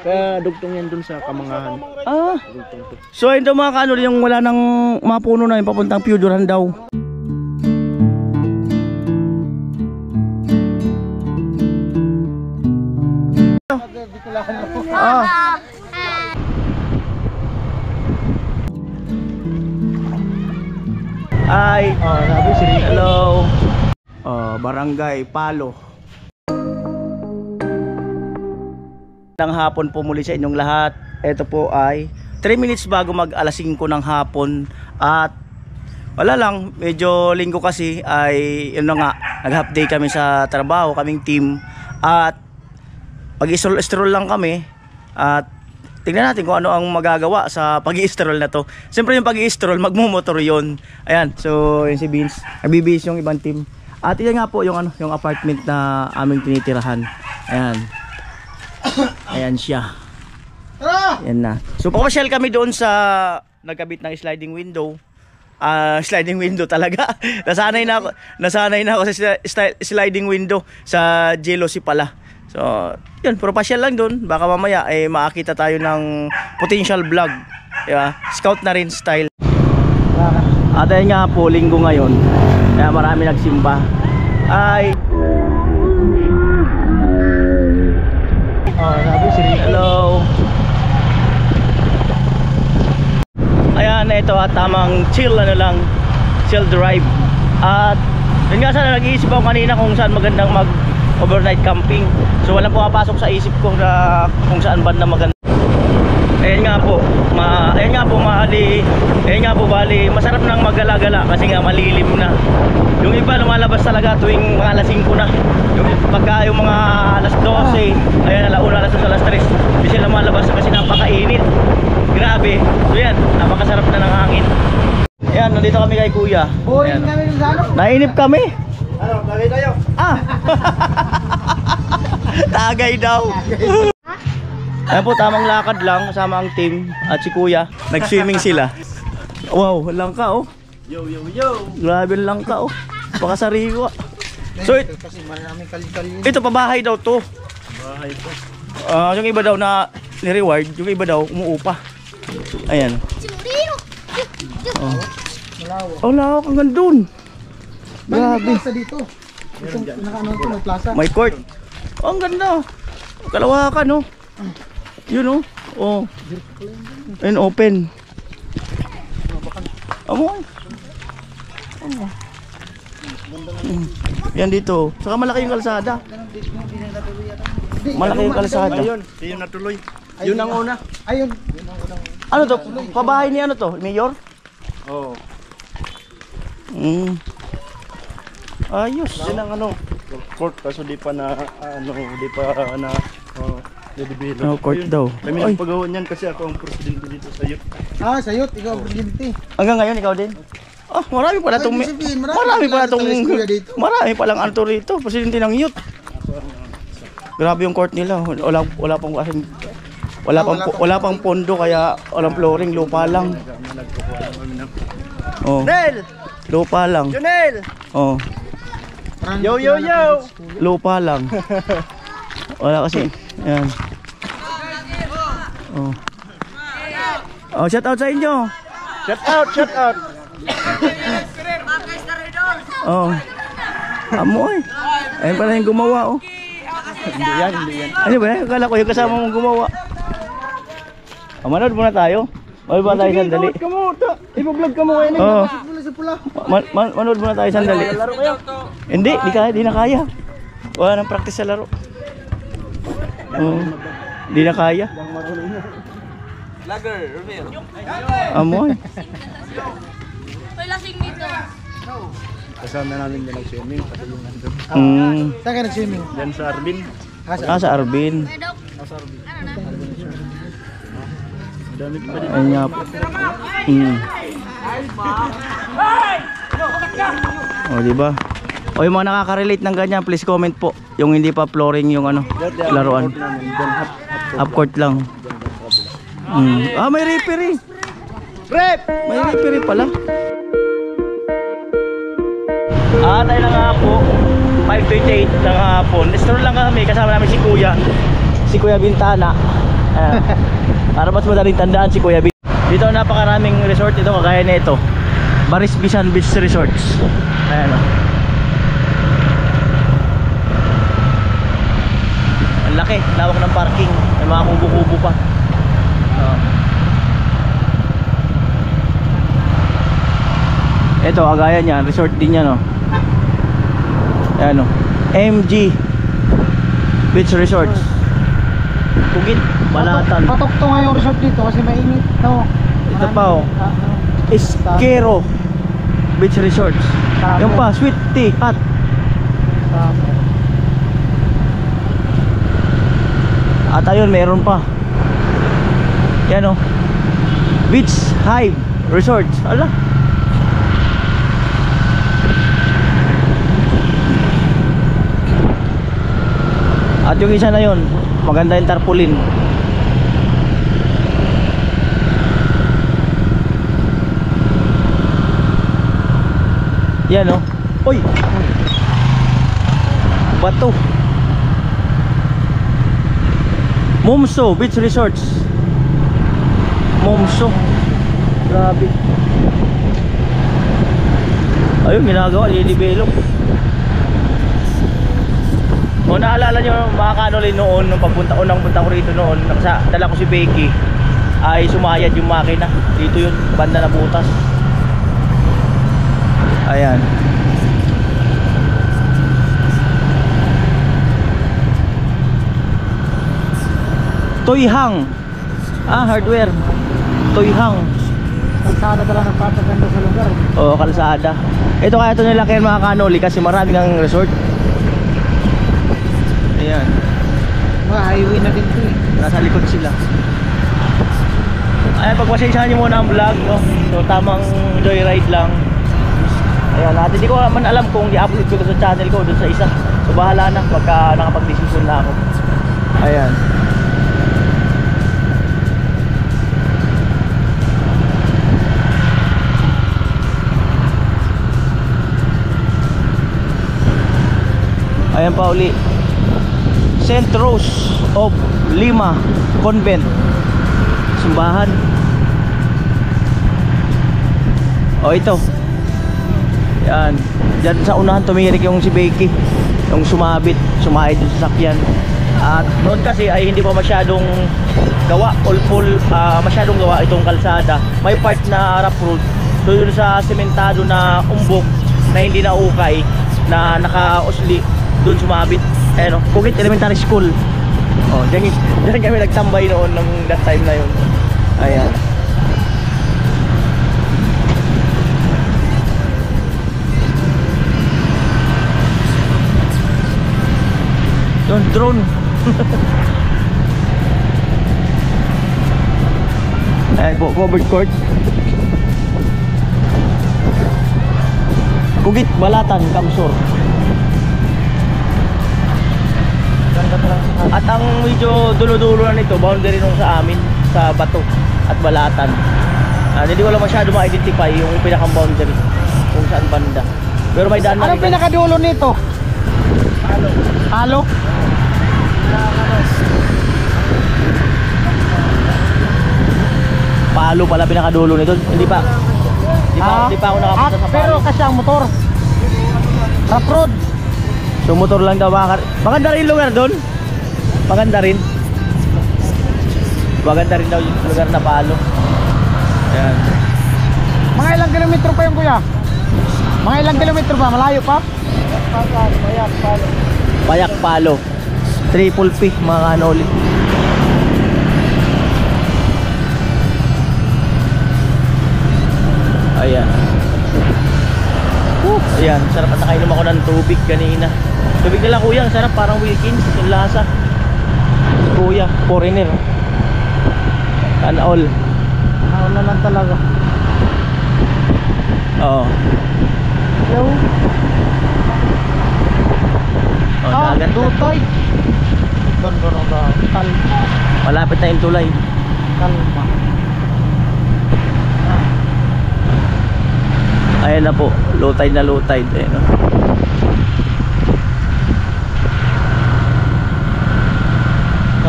Kaya dugtong yan dun sa Kamangahan. Ah. Dugtong to. So ayun daw mga kaano, yung wala nang mga puno na yung papuntang Piuduran daw. Ah. Ay, hello. Barangay Palo. Ng hapon po muli sa inyong lahat. Ito po ay 3 minutes bago mag alas 5 ng hapon. At wala lang, medyo linggo kasi ay yun na nga, nag-half day kami sa trabaho, kaming team. At pag-stroll lang kami. At tingnan natin kung ano ang magagawa sa pag-i-stroll na to. Siyempre yung pag-i-stroll, magmumotor yun. Ayan, so yun si Vince, nagbibihis yung ibang team. At yan nga po yung, yung apartment na aming tinitirahan. Ayan. Ayan siya. Ayan na. So papasyal kami doon sa nagkabit ng sliding window. Sliding window talaga. nasanay na ako sa sliding window sa jealousy pala. So yun, puro pasyal lang doon. Baka mamaya makakita tayo ng potential vlog. Diba? Scout na rin style. At ayun nga po, linggo ngayon. Kaya marami nagsimba. Ay hello. Ayan, ito at tamang chill lang, chill drive. At yun nga, sana nag-iisip ako kanina kung saan magandang mag overnight camping. So walang pumapasok sa isip ko na kung saan banda maganda. Ayan nga po, bali masarap nang magala-gala kasi nga malilim na. Yung iba lumalabas talaga tuwing mga alas 5 na. Yung pagka yung mga alas 12, ayan, alas 2, alas 3, hindi sila lumalabas kasi napakainit. Grabe. So yan, napakasarap na ng hangin. Ayan, nandito kami kay Kuya. Boring kami sa ano? Nainip kami. Ano, tagay tayo? Tagay daw. Ayan po, tamang lakad lang kasama ang team at si Kuya. Nag-swimming sila. Wow, langka oh. Yo. Grabe langka oh. Pakasariwa. So ito pabahay daw to. Bahay po. Yung iba daw na ni-reward, yung iba daw umuupa. Ayan. Oh, lawak hanggang dun. Grabe. Dito. Plaza. May court. Oh, ang ganda. Kalawakan oh. Yun oh. And open. Amoy. Yan dito. Saka malaki yung kalsada. Malaki yung kalsada. Ayun, yun natuloy. Yun ang una. Ayun. Ano to? Pabahay ni ano to? Mayor? Oo. Ayos. Yun ang ano, court kaso di pa na dedibilo. No, court daw. Kami Ay, nagpagawa niyan kasi ako ang presidente dito sa youth. Sayot, ikaw ang presidente. hanggang ngayon ikaw din? Marami pala tong marami palang ano to rito, presidente ng youth. Grabe yung court nila. Wala pang pondo kaya walang flooring, lupa lang. Oh. Nel! Lupa lang. Junel! Oh. Yo! Lupa lang. Wala kasi. Ayan. Oh, shout out sa inyo. Shout out! Oh. Amoy. Ayun pala yung gumawa oh. Hindi yan. Ano ba? Akala ko yung kasama mong gumawa. Manood muna tayo. Manood muna tayo sandali. I-vlog ka mo ngayon. Oo. Pula. Manood muna tayo sandali. Laro kayo? Hindi na kaya. Wala nang practice sa laro. Hindi na kaya. Lager, Romeo. Amoy. Lasing nito. Kasama namin yan nag-swimming kasi yung nandun. Saan ka nag-swimming? Yan sa Arbin. Sa Arbin. Dami pa din. Ayun nga po. Diba? O yung mga nakaka-relate ng ganyan, please comment po. Yung hindi pa flooring yung laruan. Half court lang. May referee. May referee pala. Tayo na nga po. 5:28 ng hapon. Stroll lang kami kasama namin si Kuya Bintana. Para mas madaling tandaan si Kuya B. Dito napakaraming resort ito, kagaya na ito, Baris Bisan Beach Resorts. Ayan o. Ang laki, lawak ng parking. May mga kubo-kubo pa. Ito, kagaya niyan, resort din yan o. Ayan o, MG Beach Resorts. Kugit, Balatan. Patok to nga yung resort dito kasi mainit. No. Ito pa o, Iskero Beach Resorts. Yung pa, Sweet Tea Hut. At ayun, meron pa. Yan o, Beach Hive Resorts. Ala. At yung isa na yun, maganda yung tarpaulin. Yan o. Uy! Bato. Momso Beach Resorts. Momso. Grabe. Ayun, ginagawa, i-develop. O naalala nyo mga kanolin noon, nung unang punta ko rito noon, dala ko si Becky, ay sumayad yung makina. Dito yun, banda na butas. Ayan. Toyhang. Hardware. Toyhang. Kalsada talaga nagpapaganda sa lugar. Oo, kalsada. Ito kaya ito nila kayo mga kanoli kasi marami ng resort. Ayan. Mga highway na din to eh. Nasa likod sila. Ayan, pagpasensyahan nyo muna ang vlog, no? So, tamang joyride lang. Ayan, at hindi ko man alam kung i-upload ko sa channel ko doon sa isa. So, bahala na pagka nakapag-decision na ako. Ayan. Ayan pa uli, St. Rose of Lima Convent, simbahan. O ito, yan, dyan sa unahan tumirik yung si Becky, yung sumahid yung sasakyan. At noon kasi ay hindi pa masyadong gawa, masyadong gawa itong kalsada. May part na rough road, so yun sa sementado na umbok na hindi na ukay, na naka-usli, doon sumabit. Ayan o, Kugit Elementary School. O, dyan kami nagtambay noon nung that time na yun. Ayan. Yun, drone. Ayan po, covered court. Kugit, Balatan, Kamsur. At ang medyo dulo-dulo na nito, boundary nung sa amin, sa Bato at Balatan. Hindi ko lang masyado ma-identify yung pinakang boundary kung saan banda. Pero may daan na rin. Anong pinakadulo nito? Halo? Palo pala pinakadulo nito. Hindi pa ako nakapunta sa Palo. Pero kasi ang motor rough road. So motor lang daw maganda rin lugar doon. Maganda rin daw yung lugar na Palo. Ayan. Mga ilang kilometro pa yung kuya? Mga ilang kilometro pa? Malayo pa? Payak Palo. Triple P mga kanoli. Ayan. Ayan, sarap at nakainom ako ng tubig kanina. Tubig nila kuya, ang sarap, parang Wilkins yung lasa. Kuya, foreigner. All. Naon na lang talaga. Oo. Yo. Dagat na. Dutoy. Doon ba? Kalma. Malapit na yung tulay. Kalma. Ayan na po, low tide na low tide. Ayan, no?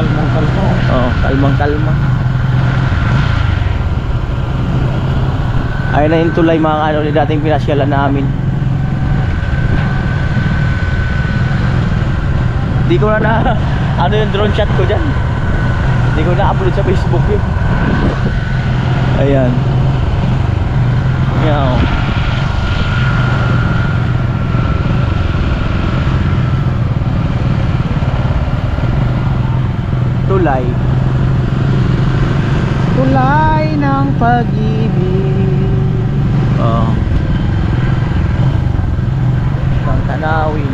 Kalmang-kalma. Oh, kalmang-kalma. Ayun na yung tulay mga ano, dating pinasyalan namin. Di ko na ano yung drone shot ko dyan. Di ko na-upload sa Facebook yun. Ayan. Yaw. Tulay. Tulay ng pag-ibig. Oh. Ang tanawin.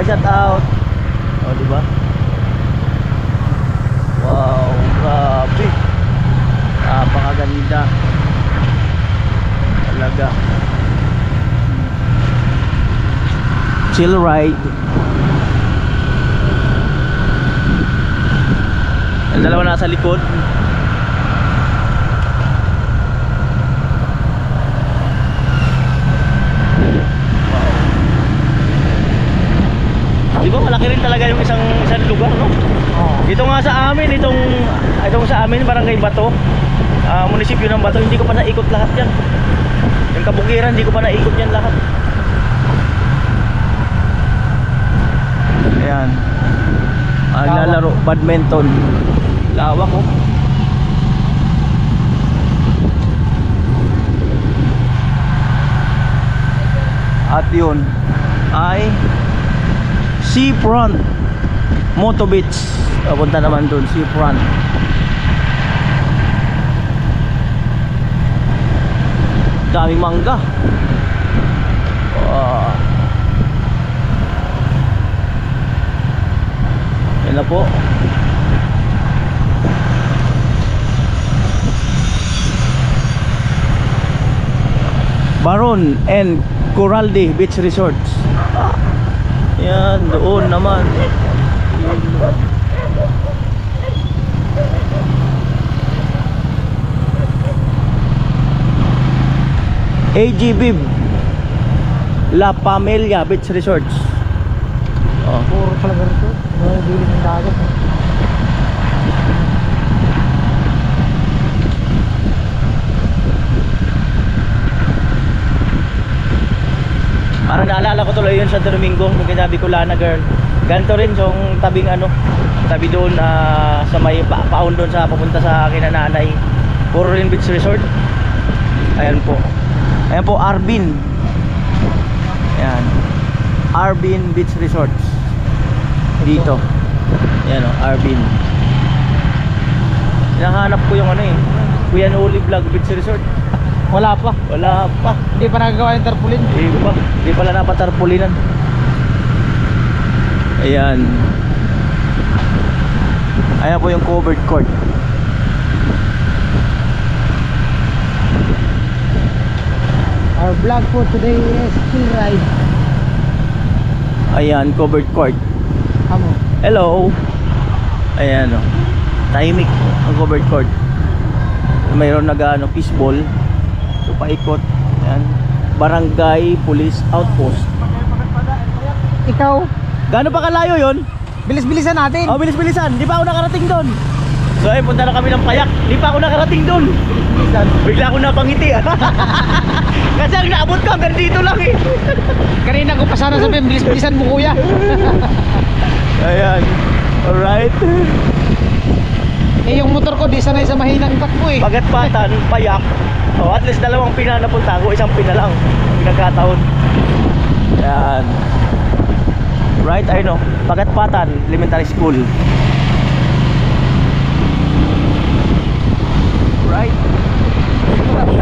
Shout out. Oh, di ba? Wow, grabe. Napakaganda. Talaga. Chill ride. Ang dalawa nasa likod. Di ba malaki rin talaga yung isang lugar, no? Oh. Dito nga sa amin, itong sa amin, Barangay Bato, munisipyo ng Bato, hindi ko pa naikot lahat yan. Yung kabukiran, hindi ko pa naikot yan lahat. Ayan. Naglalaro badminton. Lawak, oh. At yun ay Seafront Moto Beach. Punta naman dun, Seafront. Daming mangga. Yan na po. Baron and Coralde Beach Resorts. Yan, doon naman. AG Bib La Pamelia Beach Resorts. Oh. Puro talaga rito. Nagbibiling ng dagat. Parang naalala ko tuloy yun sa Domingo, yung kinabi ko Lana girl. Ganito rin yung tabing ano, tabi doon sa may paon doon sa papunta sa kinananay. Puro rin beach resort. Ayan po. Ayan po, Arbin. Ayan. Arbin Beach Resorts. Dito. Ayan o, Arbin. Hinahanap ko yung ano eh, Kuya Noli Vlog Beach Resort. Wala pa. Wala pa. Hindi pa nagagawa yung tarpaulin. Hindi pala napatarpulinan. Ayan. Ayan po yung covered court. Our vlog for today is chill ride. Ayan, covered court. Amo. Hello. Ayan o. Tahimik ang covered court. Mayroon nag-ano, fishball. So paikot. Ayan. Barangay Police Outpost. Ikaw, Gaano pa kalayo yon? bilis-bilisan natin. Oh, bilis-bilisan. Di pa ako nakarating doon. So ayun, punta na kami ng Payak. Di pa ako nakarating doon. Bigla ako napangiti ah. Kasi ang naabot ko hanggang dito lang eh. Kanina ko pa sana sabihin, bilis-bilisan mo kuya. Ayan. Alright. Eh yung motor ko di sanay sa mahinang takbo eh. Pagatpatan, Payak. Oh, at least dalawang pina na punta ko, isang pina lang. Pinagkataon. Ayan. Right, ayun o. Pagatpatan, Elementary School. Right.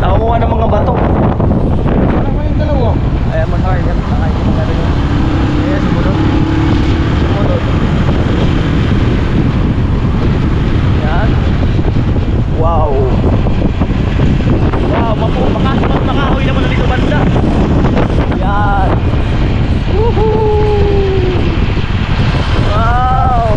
Nakukuha ng mga bato. Ano ba yung dalawa? Ayan mo na, ayan. Ayan, sumunod. Sumunod. Ayan. Wow. Wow, makahoy naman na dito banda. Ayan. Woohoo! Wow!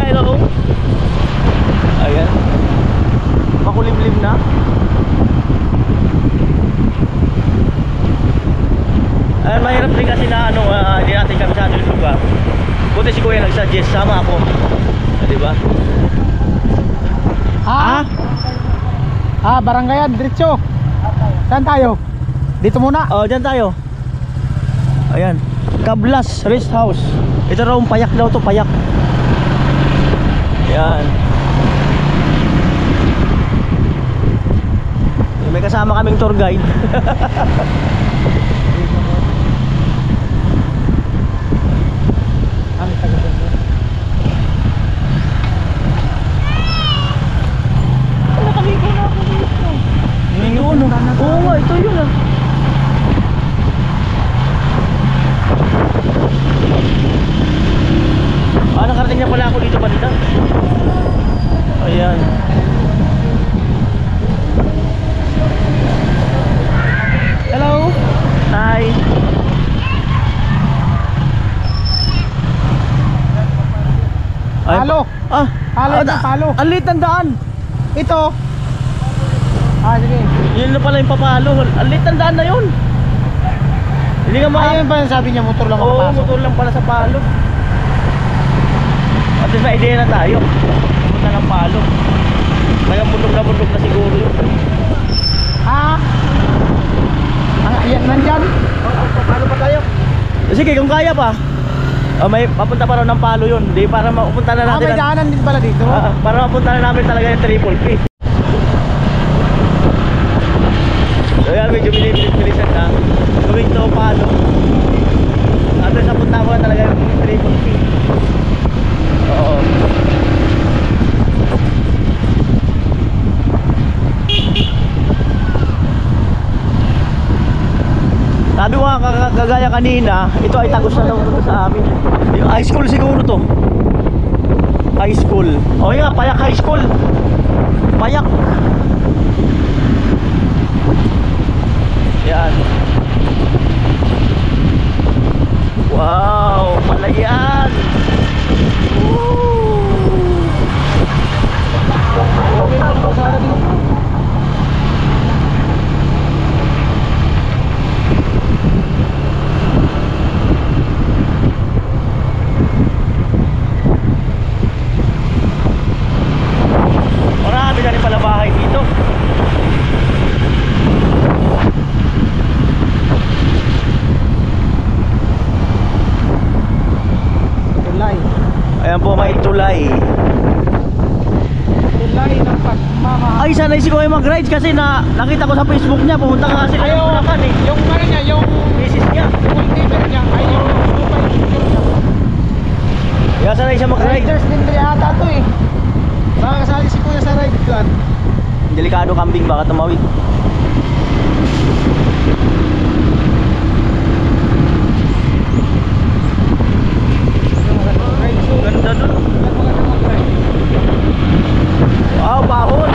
hello. Ayan. Makulimlim na. Ay, mahirap din kasi na ano, hindi natin kami sa ating lugar. Buti si Kuya nag-suggest, sama ako. Diba? Barangayan, diretso. Saan tayo? Dito muna. Oh, dyan tayo. Ayan. Kablas Rest House. Ito raw payak daw to, payak. Ayan. May kasama kaming tour guide. Oo nga, ito yun ah. Nakarating na pala ako dito banda. Ayan. Hello. Hi. Palo. Palo na palo. Ang liit ng daan. Ito. Sige. Yun na pala yung papalo. Ang liit ng daan na yun. Hindi nga Ayun ba yung sabi niya, motor lang Oo, makapasok? motor lang pala sa palo. At least may idea na tayo. Pumunta ng palo. Kaya bundok na siguro yun. Yan nandyan? Paano pa tayo? Sige, kung kaya pa. May papunta pa raw ng palo yun. Di para mapunta na natin. May daanan din pala dito. Para mapunta na namin talaga yung Triple P. So yan, medyo bilisan na. Going to palo. At least napunta ko na talaga yung Triple P. Oo. Sabi ko nga kagaya kanina, ito ay tagos na daw sa amin. High school siguro to. High school. O nga, Payak High School. Payak. Yan. Wow, palayan. Marami na rin pala bahay dito. Tulay. Ayan po, may tulay. Tulay ng pagmamahal. Ay, sanay si Kuya mag-ride kasi nakita ko sa Facebook niya. Pumunta ka kasi ng Bulacan eh. Yung ano niya, yung Misis niya. multimeter niya, ay yung super picture niya. Kaya sanay siya mag-ride. Riders din ata to eh. Baka kasali si Kuya sa ride club. Delikado kambing, baka tumawid. Ganda dun. Wow, bahon.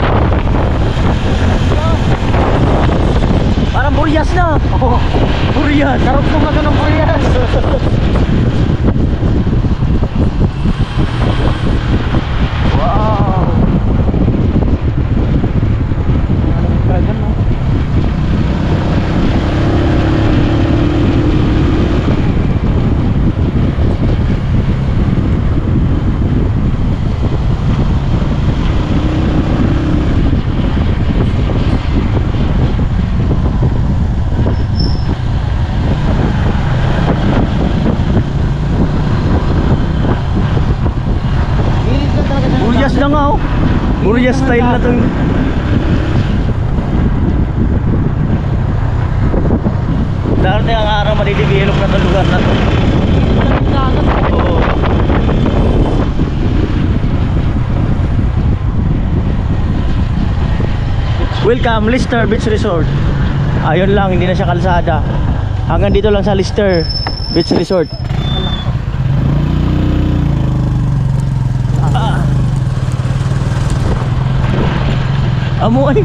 Parang buryas na. Oo. Buryas. Karugtong na doon ng Koreas. Wow. Talagang no. Buryas na nga oh. Buryas style na to. Dahil ang araw madidevelop na to lugar na to. Oo. Welcome Lister Beach Resort. Ayun lang, hindi na siya kalsada. Hanggang dito lang sa Lister Beach Resort. Amoy.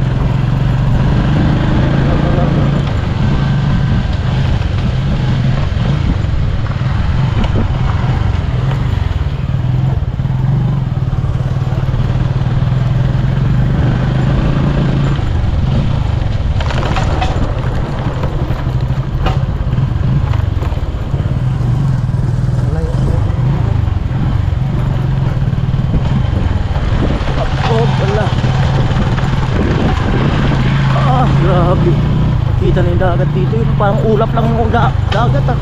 ng dagat dito. Yun, parang ulap lang ng dagat ah.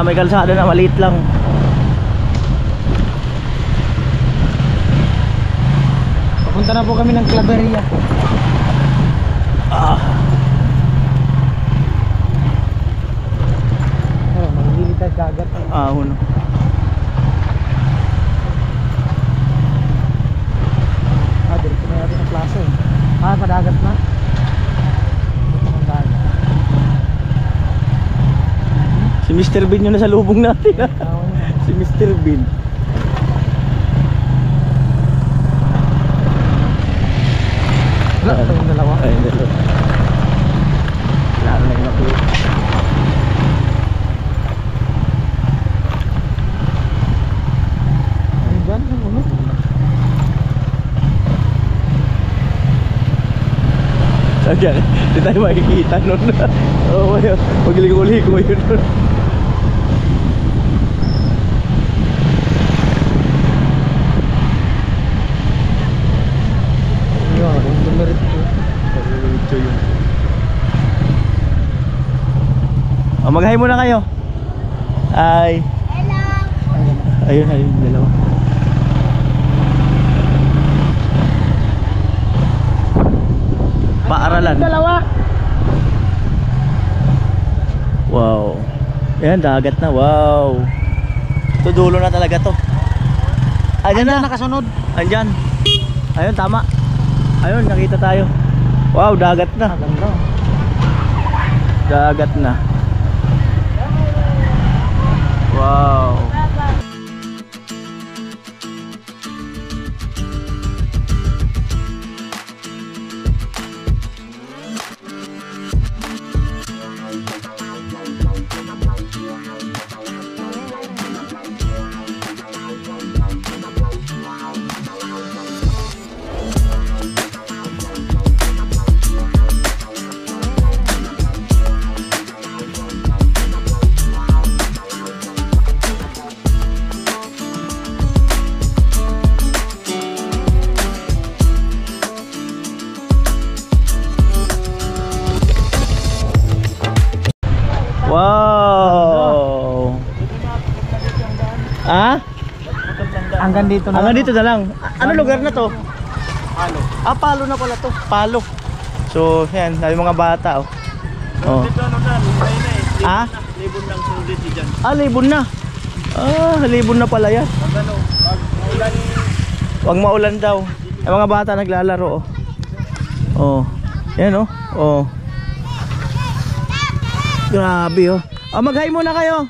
May kalsada na maliit lang. Papunta na po kami ng Claveria. Mahihili tayo dagat. Ahon. Diretso na natin ang plaza eh. Padagat na. Ito ang dagat. Si Mr. Bean yun na sa lubong natin. Si Mr. Bean. Wala ito yung dalawa. Ay, dalawa. Lalo na yung nakita. Ay, dyan ang ulo. So yan, hindi tayo makikita nun. Oo, magligo-ligo yun nun. Yun, yung dumirit ko. Diretso yun. Mag-hi muna kayo. Hi. Hello. Ayun, ayun, dalawa. Paaralan. Dalawa. Wow. Yan, dagat na. Wow. Ito dulo na talaga to. Ayan na. Nakasunod. Andyan. Ayun, tama. Ayun, nakita tayo. Wow, dagat na. Ganda. Dagat na. Wow. Wow. Ah? Hanggang dito na. Hanggang dito na lang. Ano lugar na to? Palo. Ah, Palo na pala to. Palo. So, yan, sabi mga bata oh. Oh. Dito ano na, lumay na eh. Ah? Libon lang sundit dyan. Ah, libon na. Ah, libon na pala yan. Pag ano, pag maulan Huwag maulan daw. Ang mga bata naglalaro oh. Oh. Yan oh. Oh. Grabe oh. Ah, mag-hi muna kayo.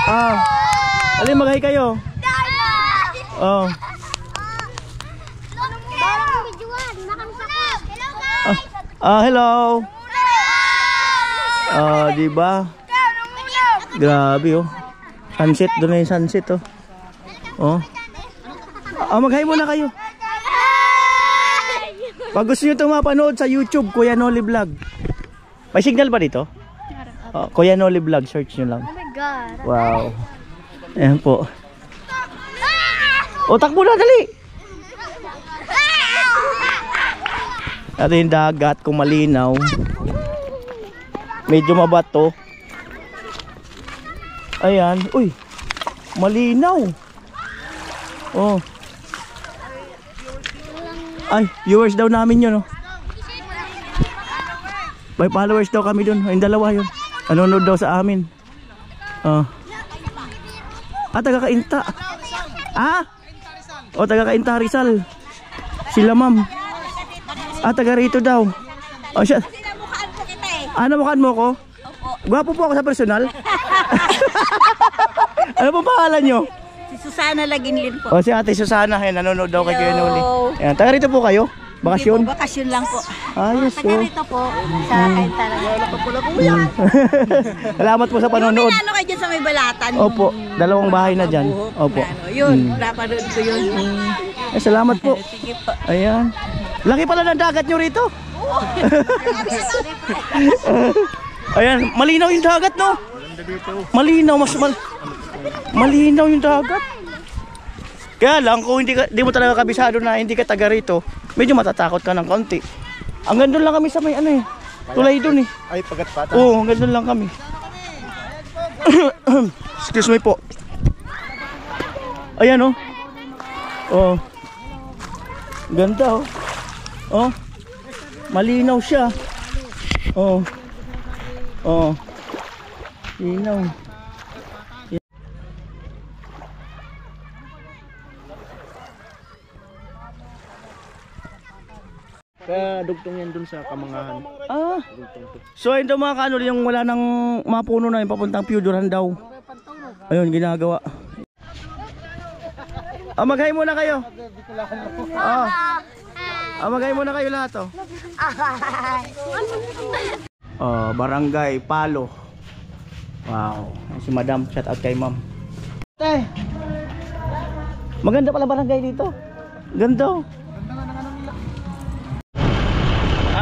Ah. Alin mag-hi kayo? Oh. Hello. Di ba? Grabe oh. Sunset doon na yung sunset oh. Oh. Mag-hi muna kayo. Pag gusto nyo itong mapanood sa YouTube, Kuya Noli Vlog. May signal ba dito? Kuya Noli Vlog, search nyo lang. Oh my God. Wow. Ayan po. O, takbo na, dali! Ito yung dagat, kung malinaw. Medyo mabato. Ayan. Uy, malinaw. Oh. Ay, viewers daw namin yun, oh. May followers daw kami dun. Yung dalawa yun. Nanonood daw sa amin. Taga-Kainta. O, taga-Kainta Rizal. Sila ma'am. Taga rito daw. O, siya. Namukhaan mo ko? Gwapo po ako sa personal. Ano po pangalan nyo? Si Susana Laginlin po. O, si Ate Susana. Nanonood daw kay Kuya Noli. Ayan, taga rito po kayo? Bakasyon? Po, bakasyon lang po. Ayos Taga rito po. Sa kain talaga. Salamat po sa panonood. Ano kayo dyan sa may balatan? Opo, dalawang bahay na dyan. Opo. Yun, napanood ko yun. Salamat po. Sige po. Ayan. Laki pala ng dagat nyo rito. Ayan, malinaw yung dagat, no? Malinaw, malinaw yung dagat. Kaya lang, kung di mo talaga kabisado na hindi ka taga rito, medyo matatakot ka ng konti. Hanggang doon lang kami sa may ano eh. Tulay doon eh. Ay, pagat-pata. Oo, hanggang doon lang kami. Excuse me po. Ayan oh. Oh. Ganda oh. Oh. Malinaw siya. Oh. Oh. Linaw. Kaya dugtong yan dun sa Kamangahan. Ah. So ayun daw mga kanol, yung wala nang mapuno na yung papuntang Piuduran daw. Ayun ginagawa. Maghay muna kayo. Maghay muna kayo lahat oh. Barangay Palo. Wow. Si Madam, shout out kay Ma'am. Maganda pala barangay dito. Ganda oh.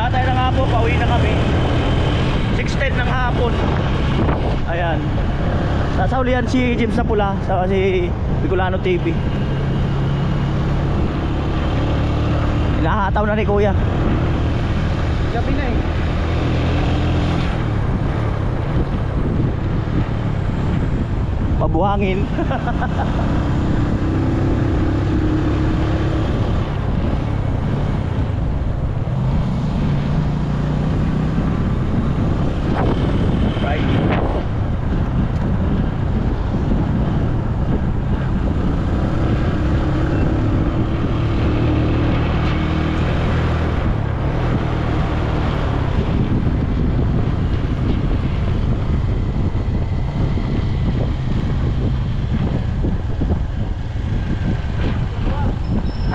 Tayo na nga po, pauwi na kami. 6:10 ng hapon. Ayan. Nasaulian si James na pula, sa si Bicolano TV. Hinahataw na ni Kuya. Gabi na eh. Mabuhangin.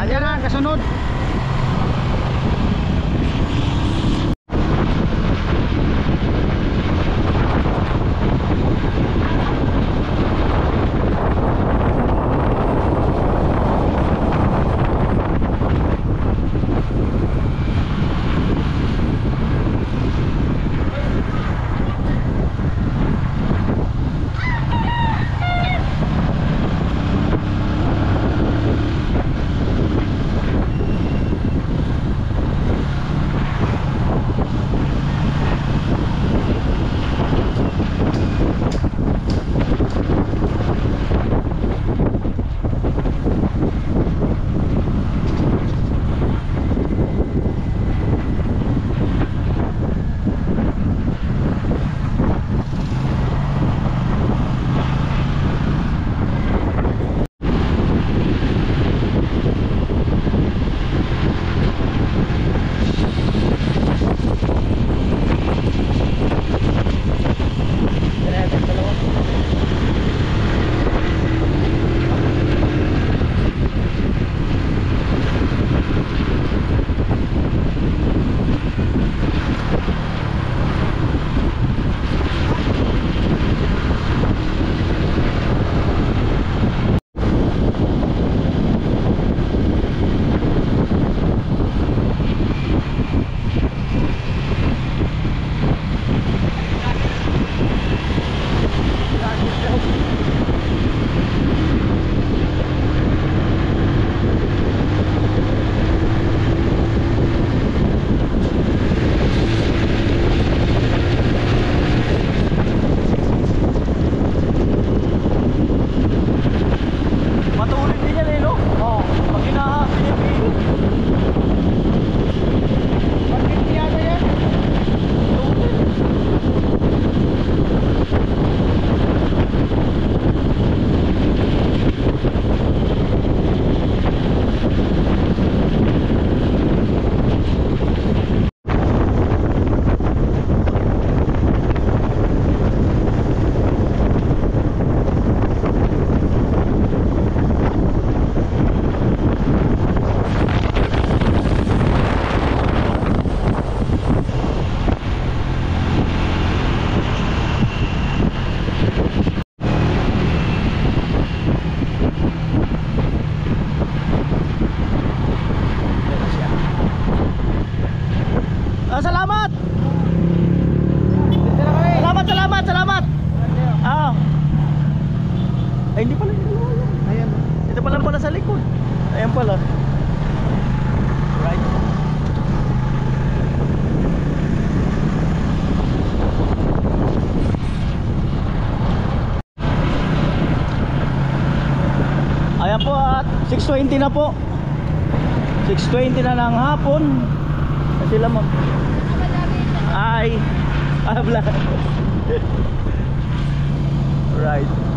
Ayan na, kasunod. 6:20 na po. 6:20 na ng hapon. Kasi sila ma'am. Ay. Habla. Right.